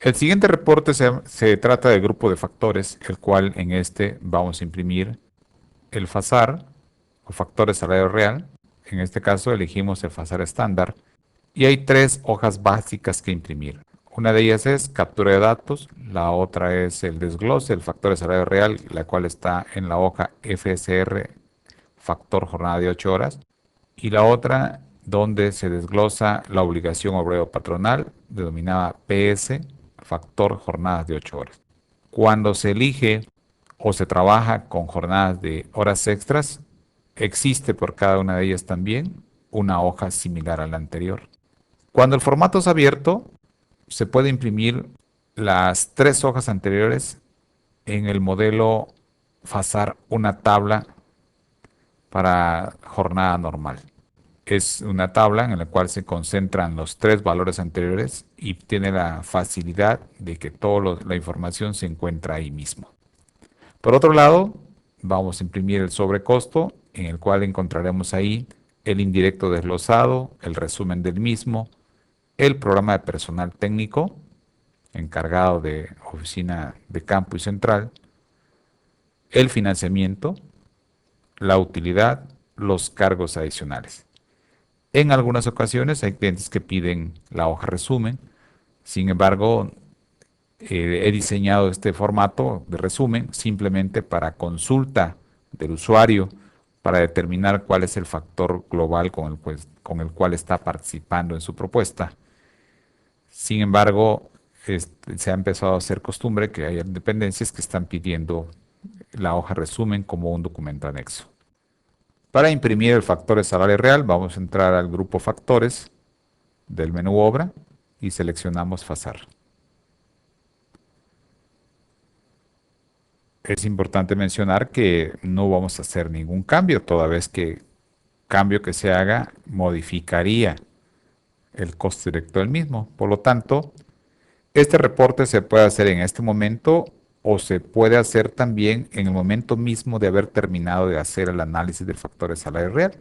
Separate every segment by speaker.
Speaker 1: El siguiente reporte se trata del grupo de factores, el cual en este vamos a imprimir el FASAR o factor de salario real. En este caso elegimos el FASAR estándar y hay tres hojas básicas que imprimir. Una de ellas es captura de datos, la otra es el desglose, el factor de salario real, la cual está en la hoja FSR, factor jornada de 8 horas, y la otra donde se desglosa la obligación obrero patronal, denominada PS, factor jornadas de 8 horas. Cuando se elige o se trabaja con jornadas de horas extras, existe por cada una de ellas también una hoja similar a la anterior. Cuando el formato es abierto, se puede imprimir las tres hojas anteriores en el modelo FASAR una tabla para jornada normal. Es una tabla en la cual se concentran los tres valores anteriores y tiene la facilidad de que toda la información se encuentra ahí mismo. Por otro lado, vamos a imprimir el sobrecosto, en el cual encontraremos ahí el indirecto desglosado, el resumen del mismo, el programa de personal técnico, encargado de oficina de campo y central, el financiamiento, la utilidad, los cargos adicionales. En algunas ocasiones hay clientes que piden la hoja resumen, sin embargo, he diseñado este formato de resumen simplemente para consulta del usuario para determinar cuál es el factor global con el cual está participando en su propuesta. Sin embargo, se ha empezado a hacer costumbre que hay dependencias que están pidiendo la hoja resumen como un documento anexo. Para imprimir el factor de salario real, vamos a entrar al grupo factores del menú obra y seleccionamos FASAR. Es importante mencionar que no vamos a hacer ningún cambio, toda vez que cambio que se haga modificaría el coste directo del mismo. Por lo tanto, este reporte se puede hacer en este momento o se puede hacer también en el momento mismo de haber terminado de hacer el análisis del factor de salario real.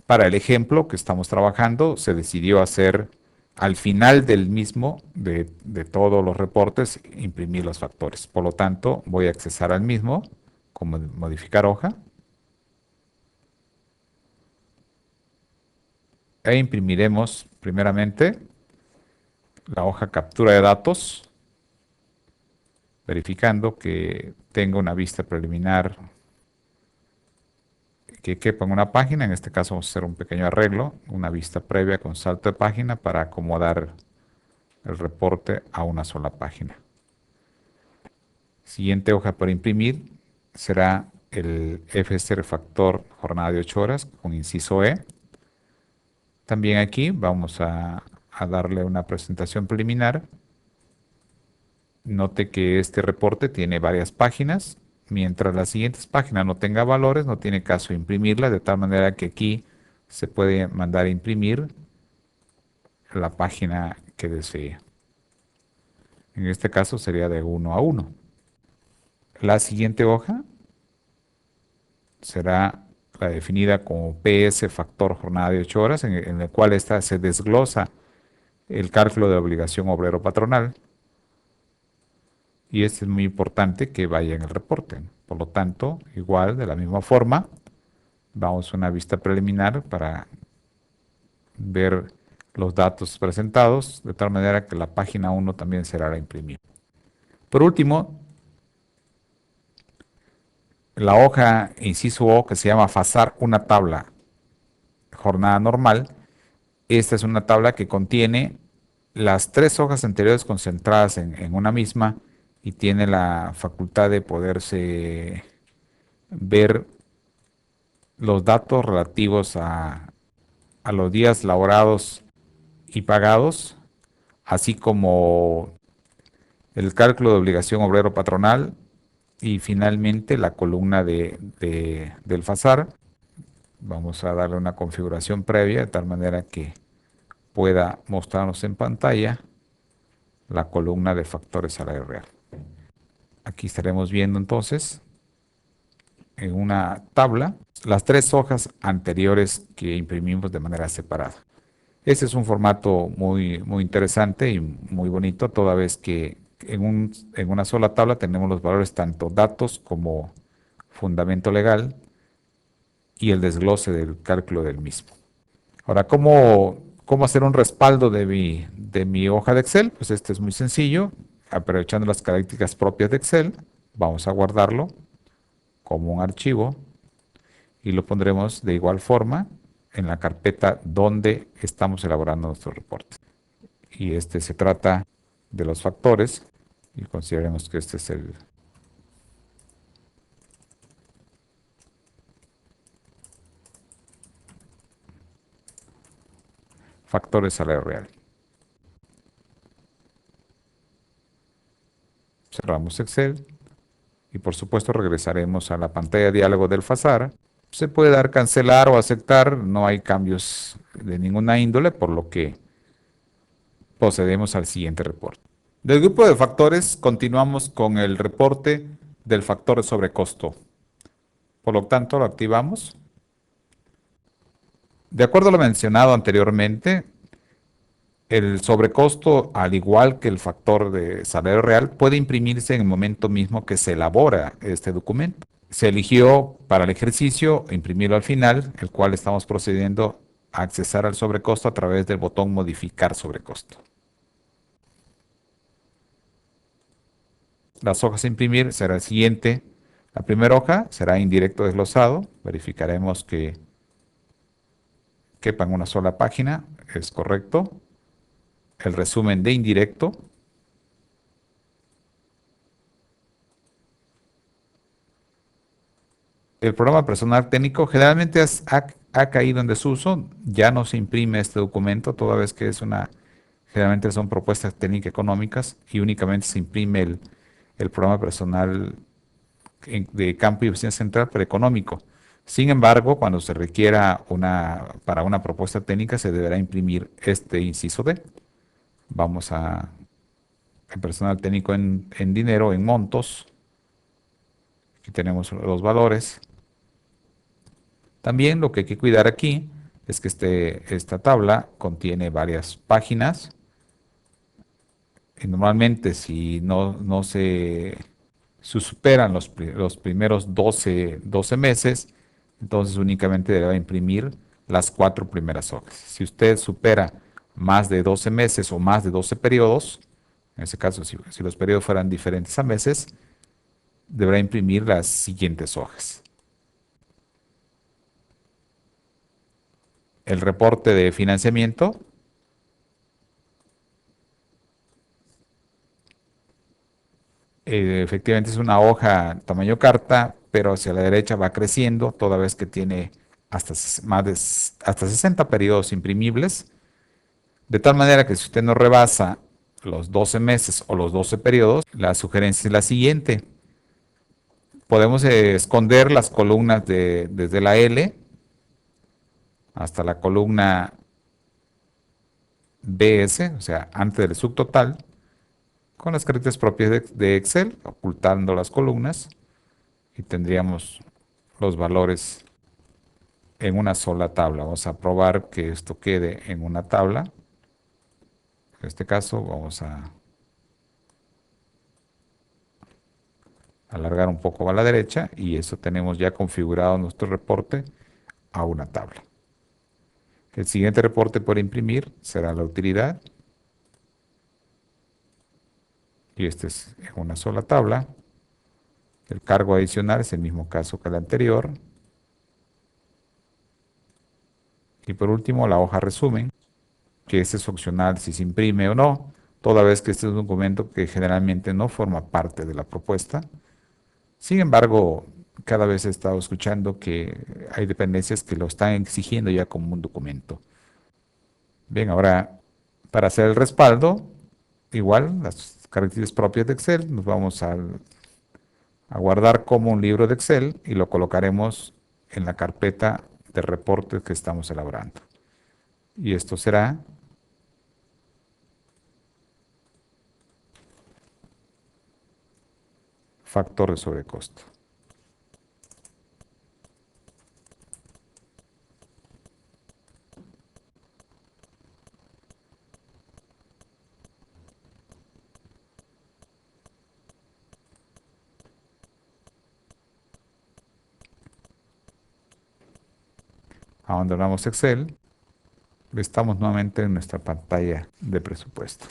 Speaker 1: Para el ejemplo que estamos trabajando, se decidió hacer al final del mismo, de todos los reportes, imprimir los factores. Por lo tanto, voy a accesar al mismo, como modificar hoja, e imprimiremos primeramente la hoja captura de datos, verificando que tenga una vista preliminar que quepa en una página. En este caso vamos a hacer un pequeño arreglo, una vista previa con salto de página para acomodar el reporte a una sola página. Siguiente hoja para imprimir será el FSR factor jornada de 8 horas con inciso E. También aquí vamos a darle una presentación preliminar. Note que este reporte tiene varias páginas. Mientras las siguientes páginas no tenga valores, no tiene caso imprimirla, de tal manera que aquí se puede mandar a imprimir la página que desee. En este caso sería de 1 a 1. La siguiente hoja será la definida como PS factor jornada de 8 horas, en el cual se desglosa el cálculo de obligación obrero patronal. Y es muy importante que vaya en el reporte. Por lo tanto, igual, de la misma forma, vamos a una vista preliminar para ver los datos presentados, de tal manera que la página 1 también será la imprimir. Por último, la hoja inciso O, que se llama FASAR una tabla jornada normal. Esta es una tabla que contiene las tres hojas anteriores concentradas en una misma y tiene la facultad de poderse ver los datos relativos a los días laborados y pagados, así como el cálculo de obligación obrero patronal y finalmente la columna del FASAR. Vamos a darle una configuración previa de tal manera que pueda mostrarnos en pantalla la columna de factores salario real. Aquí estaremos viendo entonces en una tabla las tres hojas anteriores que imprimimos de manera separada. Este es un formato muy interesante y muy bonito, toda vez que en una sola tabla tenemos los valores tanto datos como fundamento legal y el desglose del cálculo del mismo. Ahora, ¿cómo hacer un respaldo de mi hoja de Excel? Pues este es muy sencillo. Aprovechando las características propias de Excel, vamos a guardarlo como un archivo y lo pondremos de igual forma en la carpeta donde estamos elaborando nuestros reportes. Y este se trata de los factores y consideremos que este es el factores salario real. Cerramos Excel y por supuesto regresaremos a la pantalla de diálogo del FASAR. Se puede dar cancelar o aceptar, no hay cambios de ninguna índole, por lo que procedemos al siguiente reporte. Del grupo de factores continuamos con el reporte del factor de sobrecosto. Por lo tanto, lo activamos. De acuerdo a lo mencionado anteriormente, el sobrecosto, al igual que el factor de salario real, puede imprimirse en el momento mismo que se elabora este documento. Se eligió para el ejercicio imprimirlo al final, el cual estamos procediendo a accesar al sobrecosto a través del botón modificar sobrecosto. Las hojas a imprimir será el siguiente. La primera hoja será indirecto desglosado. Verificaremos que quepa en una sola página. Es correcto. El resumen de indirecto. El programa personal técnico generalmente ha caído en desuso. Ya no se imprime este documento, toda vez que generalmente son propuestas técnicas económicas y únicamente se imprime el programa personal de campo y oficina central, pero económico. Sin embargo, cuando se requiera para una propuesta técnica, se deberá imprimir este inciso D. Vamos a el personal técnico en dinero, en montos. Aquí tenemos los valores. También lo que hay que cuidar aquí es que esta tabla contiene varias páginas. Y normalmente, si no se superan los primeros 12 meses, entonces únicamente deberá imprimir las 4 primeras hojas. Si usted supera más de 12 meses o más de 12 periodos, en ese caso, si los periodos fueran diferentes a meses, deberá imprimir las siguientes hojas. El reporte de financiamiento. Efectivamente es una hoja tamaño carta, pero hacia la derecha va creciendo toda vez que tiene hasta 60 periodos imprimibles, de tal manera que si usted no rebasa los 12 meses o los 12 periodos, la sugerencia es la siguiente. Podemos esconder las columnas desde la L hasta la columna BS, o sea, antes del subtotal, con las características propias de Excel, ocultando las columnas, y tendríamos los valores en una sola tabla. Vamos a probar que esto quede en una tabla. En este caso vamos a alargar un poco a la derecha y eso tenemos ya configurado nuestro reporte a una tabla. El siguiente reporte por imprimir será la utilidad. Y este es en una sola tabla. El cargo adicional es el mismo caso que el anterior. Y por último, la hoja resumen, que este es opcional si se imprime o no, toda vez que este es un documento que generalmente no forma parte de la propuesta. Sin embargo, cada vez he estado escuchando que hay dependencias que lo están exigiendo ya como un documento. Bien, ahora para hacer el respaldo, igual las características propias de Excel, nos vamos a guardar como un libro de Excel y lo colocaremos en la carpeta de reportes que estamos elaborando. Y esto será factor de sobrecosto. Abandonamos Excel. Estamos nuevamente en nuestra pantalla de presupuestos.